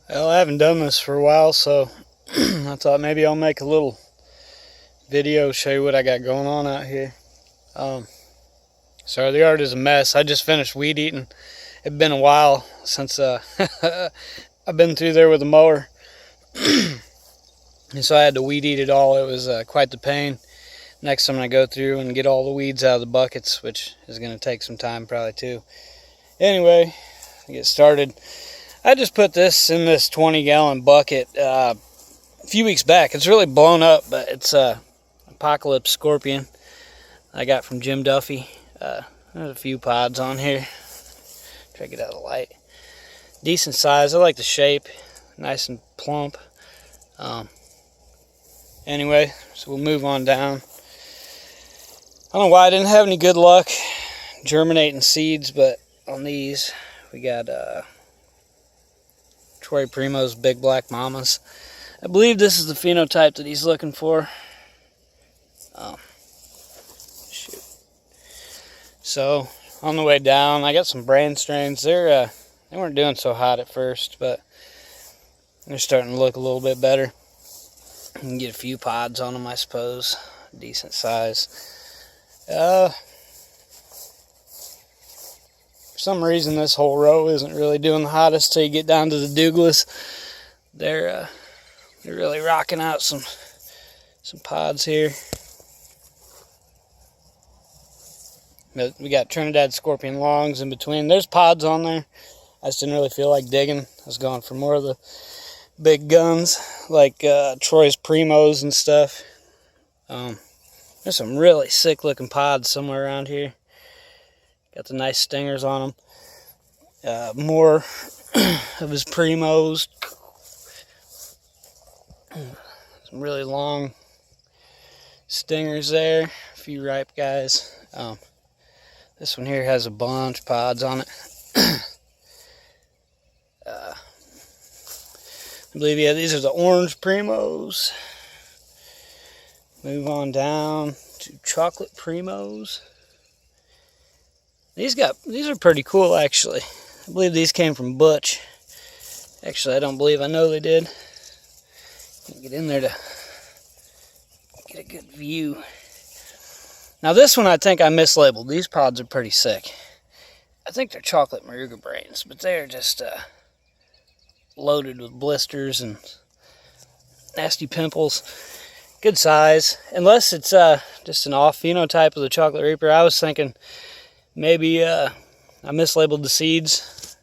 Well, I haven't done this for a while, so I thought maybe I'll make a little video, show you what I got going on out here. Sorry, the yard is a mess. I just finished weed eating. It's been a while since I've been through there with a mower, and so I had to weed eat it all. It was quite the pain. Next, I'm going to go through and get all the weeds out of the buckets, which is going to take some time probably too. Anyway, get started. I just put this in this 20-gallon bucket a few weeks back. It's really blown up, but it's Apocalypse Scorpion I got from Jim Duffy. There's a few pods on here. Try to get out of the light. Decent size. I like the shape. Nice and plump. Anyway, so we'll move on down. I don't know why I didn't have any good luck germinating seeds, but on these we got Troy Primo's Big Black Mamas. I believe this is the phenotype that he's looking for. Shoot. So on the way down, I got some brand strains. They weren't doing so hot at first, but they're starting to look a little bit better. You can get a few pods on them, I suppose. Decent size. For some reason, this whole row isn't really doing the hottest till you get down to the Douglas. They're really rocking out some pods here. But we got Trinidad Scorpion Longs in between. There's pods on there. I just didn't really feel like digging. I was going for more of the big guns, like Troy's Primos and stuff. There's some really sick looking pods somewhere around here. Got the nice stingers on them. More of his Primos. Some really long stingers there. A few ripe guys. This one here has a bunch of pods on it. I believe, yeah, these are the orange Primos. Move on down to chocolate Primos. These are pretty cool, actually. I believe these came from Butch. Actually, I don't believe, I know they did. Get in there to get a good view. Now this one I think I mislabeled. These pods are pretty sick. I think they're chocolate moruga brains, but they're just loaded with blisters and nasty pimples. Good size, unless it's just an off phenotype of the chocolate reaper. I was thinking maybe I mislabeled the seeds.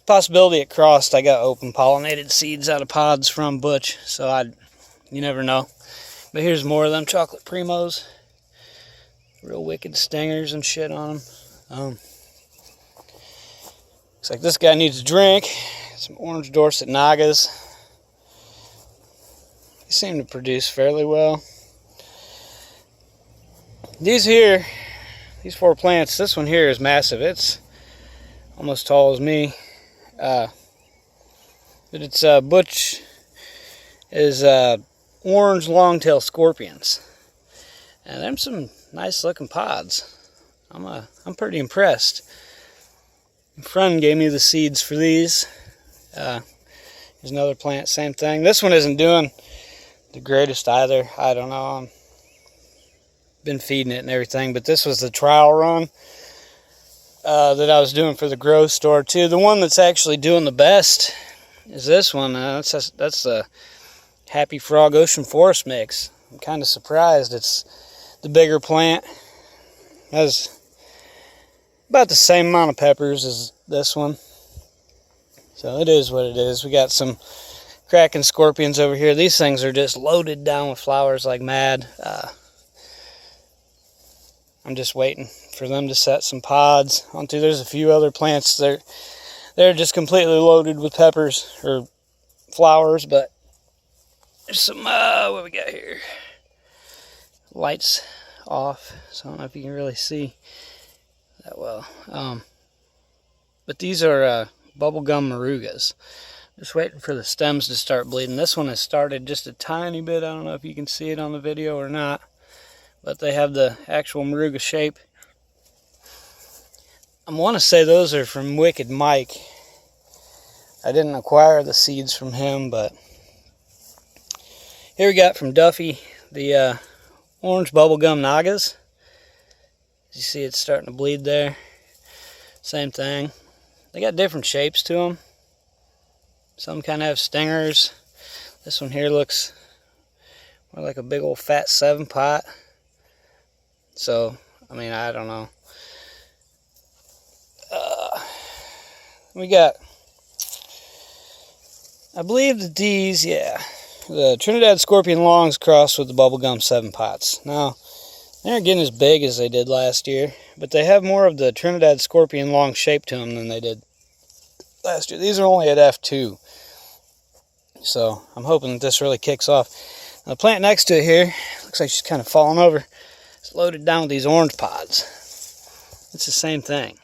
Possibility it crossed. I got open pollinated seeds out of pods from Butch, so you never know. But here's more of them chocolate Primos. Real wicked stingers and shit on them. Looks like this guy needs a drink. Some orange Dorset Nagas. They seem to produce fairly well. These four plants, this one here is massive. It's almost tall as me. But it's Butch is orange longtail scorpions. And them some nice looking pods. I'm pretty impressed. My friend gave me the seeds for these. Here's another plant, same thing. This one isn't doing the greatest either. I don't know. I've been feeding it and everything, but this was the trial run that I was doing for the grow store too. The one that's actually doing the best is this one. That's the Happy Frog Ocean Forest mix. I'm kind of surprised. It's the bigger plant. Has about the same amount of peppers as this one. So it is what it is. We got some Kraken Scorpions over here. These things are just loaded down with flowers like mad. I'm just waiting for them to set some pods onto. There's a few other plants. They're just completely loaded with peppers or flowers, but there's some, what we got here? Lights off, so I don't know if you can really see that well. But these are bubblegum morugas. Just waiting for the stems to start bleeding. This one has started just a tiny bit. I don't know if you can see it on the video or not, but they have the actual moruga shape. I want to say those are from Wicked Mike. I didn't acquire the seeds from him, but here we got from Duffy the orange bubblegum nagas. As you see, it's starting to bleed there. Same thing. They got different shapes to them. Some kind of have stingers. This one here looks more like a big old fat 7-pot. So, I mean, I don't know. We got, I believe that these, yeah, the Trinidad Scorpion Longs crossed with the bubblegum 7-pots. Now, they aren't getting as big as they did last year, but they have more of the Trinidad Scorpion Long shape to them than they did last year. These are only at F2. So, I'm hoping that this really kicks off. Now, the plant next to it here, looks like she's kind of falling over. It's loaded down with these orange pods. It's the same thing.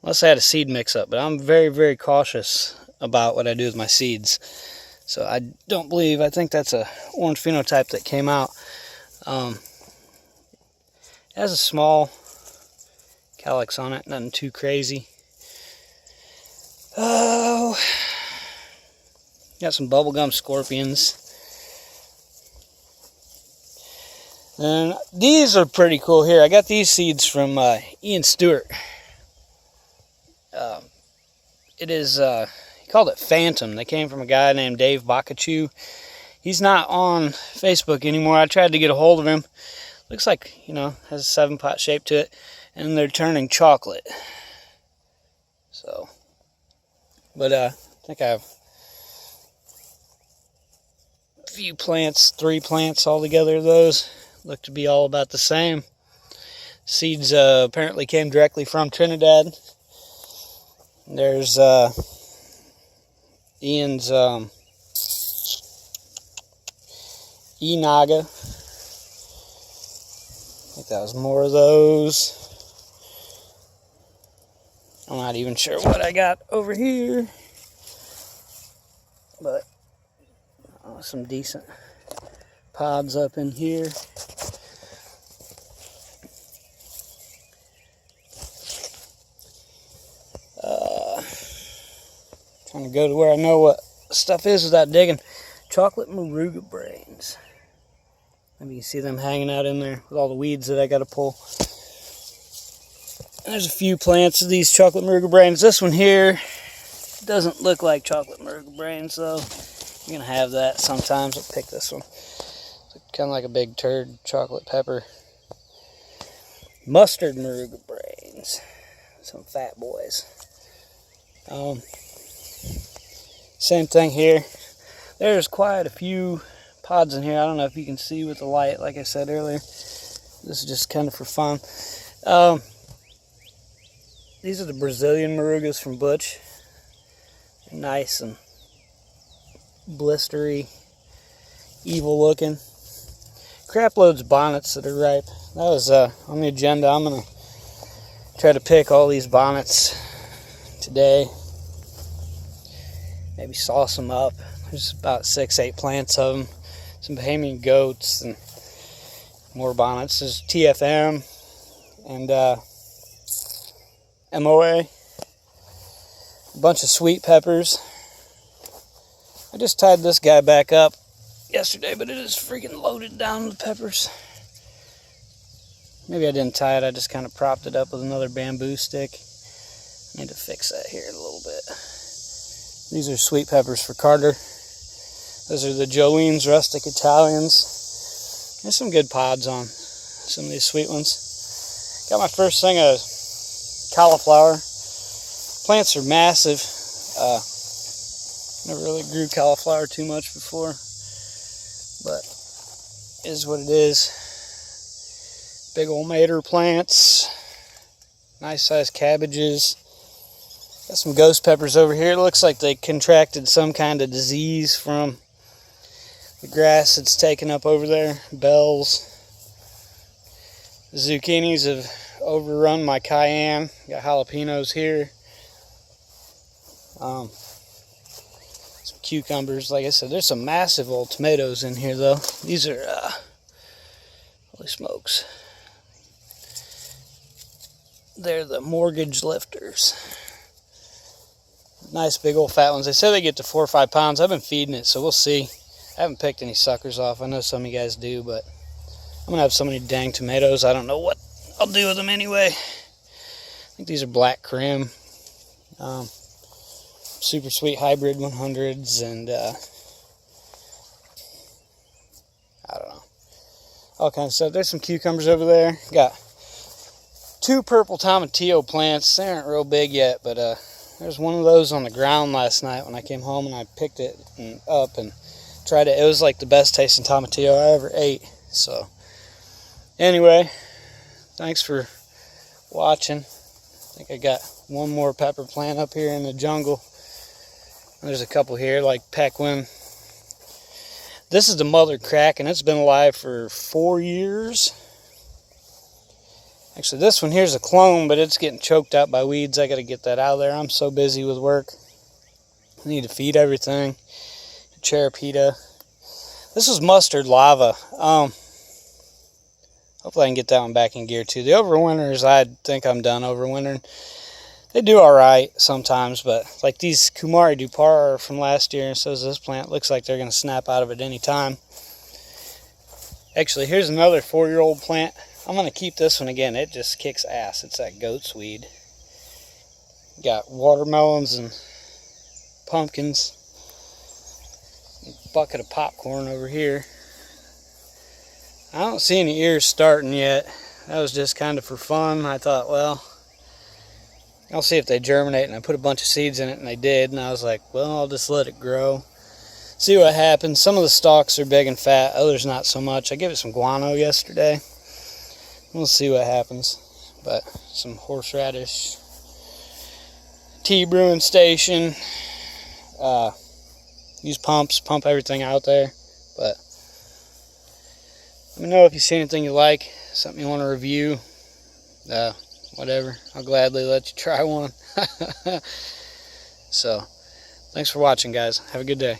Unless I had a seed mix-up, but I'm very, very cautious about what I do with my seeds. So I don't believe, I think that's a orange phenotype that came out. It has a small calyx on it, nothing too crazy. Oh, got some bubblegum scorpions. And these are pretty cool here. I got these seeds from Ian Stewart. It is, he called it Phantom. They came from a guy named Dave Bakachu. He's not on Facebook anymore. I tried to get a hold of him. Looks like, you know, has a 7-pot shape to it. And they're turning chocolate. So, but I think I have a few plants, 3 plants altogether of those. Look to be all about the same. Seeds apparently came directly from Trinidad. There's Ian's E-Naga. I think that was more of those. I'm not even sure what I got over here. But some decent pods up in here. Trying to go to where I know what stuff is without digging. Chocolate moruga brains. Maybe you can see them hanging out in there with all the weeds that I got to pull. And there's a few plants of these chocolate moruga brains. This one here doesn't look like chocolate moruga brains, though. You're going to have that sometimes. I'll pick this one. It's kind of like a big turd chocolate pepper. Mustard moruga brains. Some fat boys. Same thing here. There's quite a few pods in here. I don't know if you can see with the light, like I said earlier. This is just kind of for fun. These are the Brazilian morugas from Butch. They're nice and blistery, evil looking. Craploads bonnets that are ripe. That was on the agenda. I'm going to try to pick all these bonnets today. Maybe saw some up. There's about 6-8 plants of them. Some Bahamian goats and more bonnets. There's TFM and MOA. A bunch of sweet peppers. I just tied this guy back up yesterday, but it is freaking loaded down with peppers. Maybe I didn't tie it. I just kind of propped it up with another bamboo stick. I need to fix that here in a little bit. These are sweet peppers for Carter. Those are the Jolene's Rustic Italians. There's some good pods on some of these sweet ones. Got my first thing of cauliflower. Plants are massive. Never really grew cauliflower too much before, but it is what it is. Big old mater plants. Nice sized cabbages. Got some ghost peppers over here. It looks like they contracted some kind of disease from the grass that's taken up over there. Bells. The zucchinis have overrun my cayenne. Got jalapenos here. Some cucumbers. Like I said, there's some massive old tomatoes in here though. These are, holy smokes. They're the mortgage lifters. Nice big old fat ones. They say they get to 4 or 5 pounds. I've been feeding it, so we'll see. I haven't picked any suckers off. I know some of you guys do, but I'm going to have so many dang tomatoes, I don't know what I'll do with them anyway. I think these are black Krim. Super sweet hybrid 100s, and I don't know, all kinds of stuff. There's some cucumbers over there. Got 2 purple tomatillo plants. They aren't real big yet, but there's one of those on the ground last night when I came home, and I picked it up and tried it. It was like the best tasting tomatillo I ever ate. So anyway, thanks for watching. I think I got one more pepper plant up here in the jungle. There's a couple here, like Pequin. This is the mother crack, and it's been alive for 4 years. Actually, this one here's a clone, but it's getting choked out by weeds. I got to get that out of there. I'm so busy with work. I need to feed everything. Cheripita. This is mustard lava. Hopefully I can get that one back in gear too. The overwinters, I think I'm done overwintering. They do alright sometimes, but like these Kumari Dupar from last year, and so is this plant. Looks like they're going to snap out of it any time. Actually, here's another 4-year-old plant. I'm going to keep this one again. It just kicks ass. It's that goat's weed. Got watermelons and pumpkins. A bucket of popcorn over here. I don't see any ears starting yet. That was just kind of for fun. I thought, well, I'll see if they germinate, and I put a bunch of seeds in it, and they did, and I was like, well, I'll just let it grow. See what happens. Some of the stalks are big and fat, others not so much. I gave it some guano yesterday. We'll see what happens. But some horseradish, tea brewing station. Use pumps, pump everything out there. But let me know if you see anything you like, something you want to review. Whatever, I'll gladly let you try one. So, thanks for watching, guys. Have a good day.